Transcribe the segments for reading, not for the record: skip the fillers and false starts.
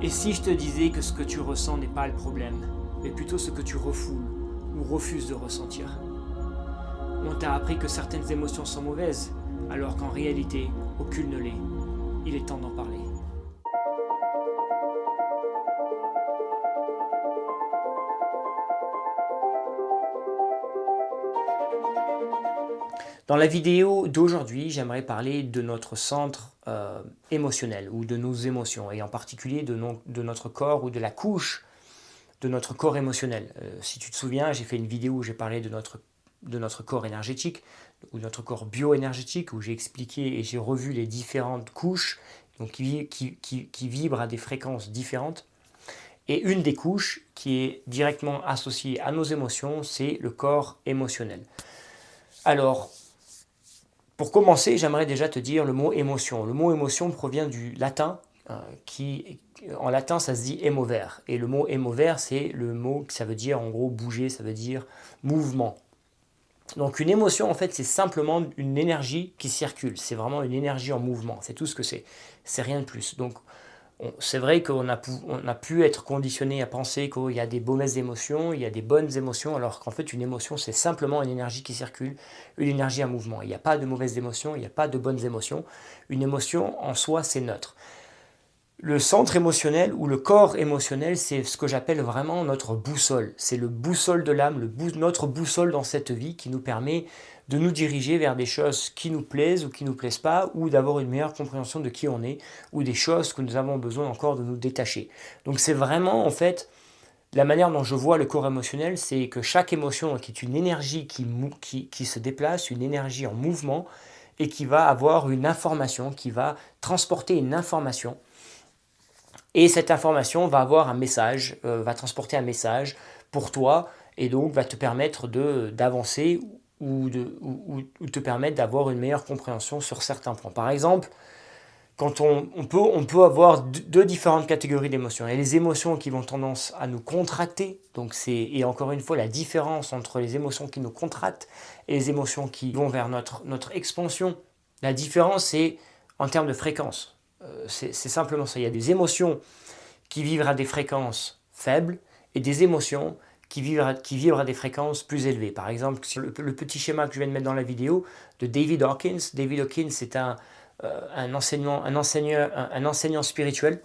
Et si je te disais que ce que tu ressens n'est pas le problème, mais plutôt ce que tu refoules ou refuses de ressentir? On t'a appris que certaines émotions sont mauvaises, alors qu'en réalité, aucune ne l'est. Il est temps d'en parler. Dans la vidéo d'aujourd'hui, j'aimerais parler de notre centre émotionnel ou de nos émotions, et en particulier de notre corps ou de la couche de notre corps émotionnel. Si tu te souviens, j'ai fait une vidéo où j'ai parlé de notre corps énergétique ou de notre corps bioénergétique, où j'ai expliqué et j'ai revu les différentes couches donc qui vibrent à des fréquences différentes. Et une des couches qui est directement associée à nos émotions, c'est le corps émotionnel. Alors, pour commencer, j'aimerais déjà te dire le mot émotion. Le mot émotion provient du latin, en latin, ça se dit émover. Et le mot émover, c'est le mot que ça veut dire, en gros, bouger, ça veut dire mouvement. Donc une émotion, en fait, c'est simplement une énergie qui circule. C'est vraiment une énergie en mouvement. C'est tout ce que c'est. C'est rien de plus. Donc, c'est vrai qu'on a pu être conditionné à penser qu'il y a des mauvaises émotions, il y a des bonnes émotions, alors qu'en fait une émotion c'est simplement une énergie qui circule, une énergie en mouvement. Il n'y a pas de mauvaises émotions, il n'y a pas de bonnes émotions. Une émotion en soi c'est neutre. Le centre émotionnel ou le corps émotionnel, c'est ce que j'appelle vraiment notre boussole. C'est le boussole de l'âme, notre boussole dans cette vie qui nous permet de nous diriger vers des choses qui nous plaisent ou qui ne nous plaisent pas, ou d'avoir une meilleure compréhension de qui on est, ou des choses que nous avons besoin encore de nous détacher. Donc c'est vraiment en fait la manière dont je vois le corps émotionnel, c'est que chaque émotion qui est une énergie qui se déplace, une énergie en mouvement, et qui va avoir une information, qui va transporter une information. Et cette information va avoir un message, va transporter un message pour toi, et donc va te permettre d'avancer ou te permettre d'avoir une meilleure compréhension sur certains points. Par exemple, quand on peut avoir deux différentes catégories d'émotions. Il y a les émotions qui vont tendance à nous contracter, et encore une fois la différence entre les émotions qui nous contractent et les émotions qui vont vers notre expansion. La différence c'est en termes de fréquence. C'est simplement ça. Il y a des émotions qui vibrent à des fréquences faibles et des émotions qui vibrent à des fréquences plus élevées. Par exemple, sur le petit schéma que je viens de mettre dans la vidéo de David Hawkins. David Hawkins, c'est un enseignant spirituel,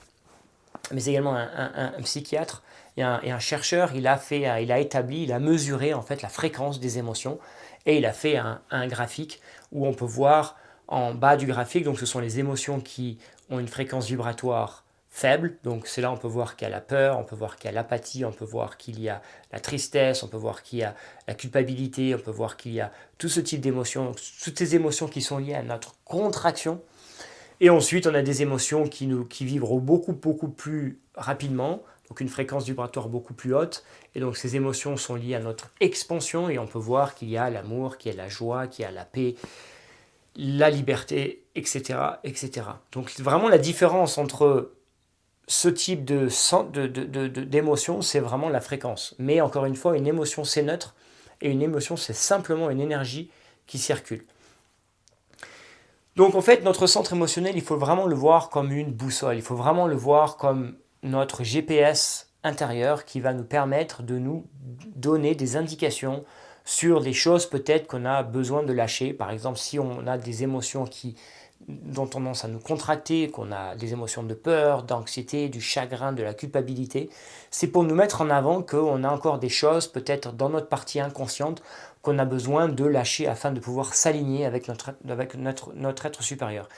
mais également un psychiatre et un chercheur. Il a mesuré en fait la fréquence des émotions et il a fait un graphique où on peut voir en bas du graphique, donc ce sont les émotions qui ont une fréquence vibratoire faible, donc c'est là on peut voir qu'il y a la peur, on peut voir qu'il y a l'apathie, on peut voir qu'il y a la tristesse, on peut voir qu'il y a la culpabilité, on peut voir qu'il y a tout ce type d'émotions, toutes ces émotions qui sont liées à notre contraction. Et ensuite on a des émotions qui vibrent beaucoup plus rapidement, donc une fréquence vibratoire beaucoup plus haute, et donc ces émotions sont liées à notre expansion, et on peut voir qu'il y a l'amour, qu'il y a la joie, qu'il y a la paix, la liberté, etc., etc. Donc vraiment la différence entre ce type d'émotion, c'est vraiment la fréquence. Mais encore une fois, une émotion c'est neutre, et une émotion c'est simplement une énergie qui circule. Donc en fait, notre centre émotionnel, il faut vraiment le voir comme une boussole, il faut vraiment le voir comme notre GPS intérieur qui va nous permettre de nous donner des indications sur des choses peut-être qu'on a besoin de lâcher. Par exemple, si on a des émotions qui ont tendance à nous contracter, qu'on a des émotions de peur, d'anxiété, du chagrin, de la culpabilité, c'est pour nous mettre en avant qu'on a encore des choses peut-être dans notre partie inconsciente qu'on a besoin de lâcher afin de pouvoir s'aligner avec notre être supérieur.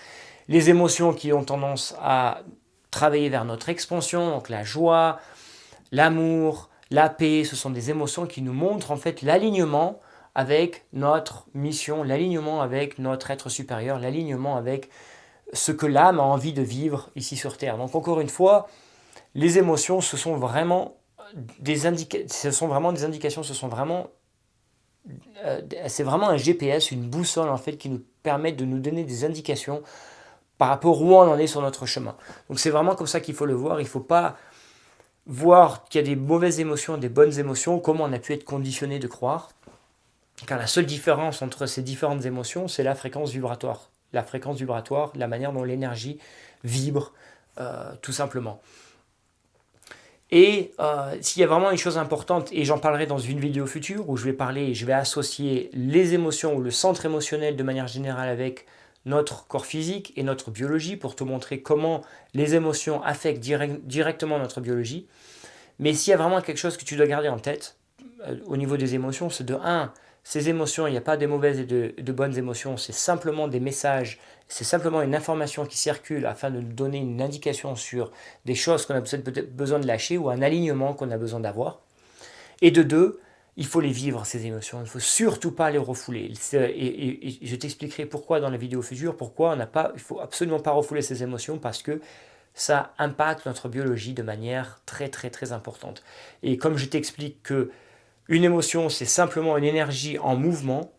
Les émotions qui ont tendance à travailler vers notre expansion, donc la joie, l'amour, la paix, ce sont des émotions qui nous montrent en fait l'alignement avec notre mission, l'alignement avec notre être supérieur, l'alignement avec ce que l'âme a envie de vivre ici sur Terre. Donc encore une fois, les émotions, ce sont vraiment des indications, c'est vraiment un GPS, une boussole en fait qui nous permet de nous donner des indications par rapport où on en est sur notre chemin. Donc c'est vraiment comme ça qu'il faut le voir. Il ne faut pas voir qu'il y a des mauvaises émotions, des bonnes émotions, comme on a pu être conditionné de croire. Car la seule différence entre ces différentes émotions, c'est la fréquence vibratoire. La manière dont l'énergie vibre, tout simplement. Et s'il y a vraiment une chose importante, et j'en parlerai dans une vidéo future où je vais associer les émotions ou le centre émotionnel de manière générale avec notre corps physique et notre biologie pour te montrer comment les émotions affectent directement notre biologie. Mais s'il y a vraiment quelque chose que tu dois garder en tête au niveau des émotions, c'est de 1, ces émotions, il n'y a pas de mauvaises et de bonnes émotions, c'est simplement des messages, c'est simplement une information qui circule afin de nous donner une indication sur des choses qu'on a peut-être besoin de lâcher ou un alignement qu'on a besoin d'avoir. Et de 2, il faut les vivre, ces émotions, il ne faut surtout pas les refouler. Et je t'expliquerai pourquoi dans la vidéo future, pourquoi il ne faut absolument pas refouler ces émotions, parce que ça impacte notre biologie de manière très très très importante. Et comme je t'explique que une émotion, c'est simplement une énergie en mouvement,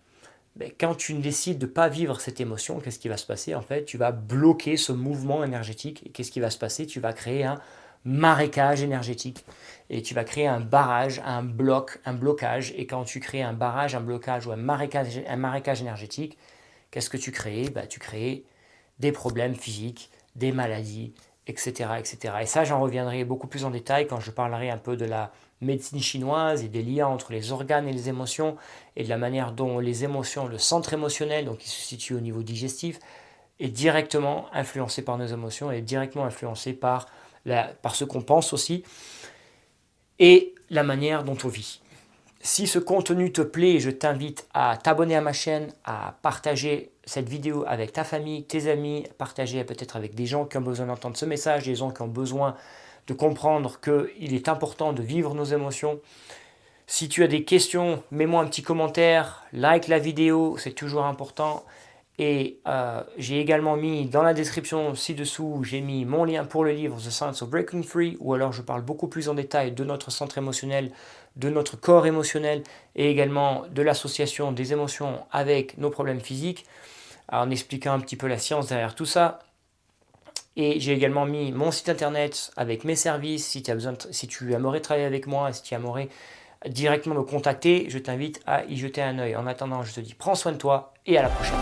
mais quand tu décides de ne pas vivre cette émotion, qu'est-ce qui va se passer? En fait, tu vas bloquer ce mouvement énergétique. Et qu'est-ce qui va se passer? Tu vas créer un marécage énergétique. Et tu vas créer un barrage, un blocage. Et quand tu crées un barrage, un blocage ou un marécage énergétique, qu'est-ce que tu crées? Tu crées des problèmes physiques, des maladies, etc., etc. Et ça, j'en reviendrai beaucoup plus en détail quand je parlerai un peu de la médecine chinoise et des liens entre les organes et les émotions et de la manière dont les émotions, le centre émotionnel, donc qui se situe au niveau digestif, est directement influencé par nos émotions et directement influencé par ce qu'on pense aussi et la manière dont on vit. Si ce contenu te plaît, je t'invite à t'abonner à ma chaîne, à partager cette vidéo avec ta famille, tes amis, partager peut-être avec des gens qui ont besoin d'entendre ce message, des gens qui ont besoin de comprendre qu'il est important de vivre nos émotions. Si tu as des questions, mets-moi un petit commentaire, like la vidéo, c'est toujours important. Et j'ai également mis dans la description ci-dessous, j'ai mis mon lien pour le livre The Science of Breaking Free, où alors je parle beaucoup plus en détail de notre centre émotionnel, de notre corps émotionnel et également de l'association des émotions avec nos problèmes physiques, en expliquant un petit peu la science derrière tout ça. Et j'ai également mis mon site internet avec mes services. Si tu aimerais travailler avec moi, si tu aimerais directement me contacter, je t'invite à y jeter un œil. En attendant, je te dis prends soin de toi et à la prochaine.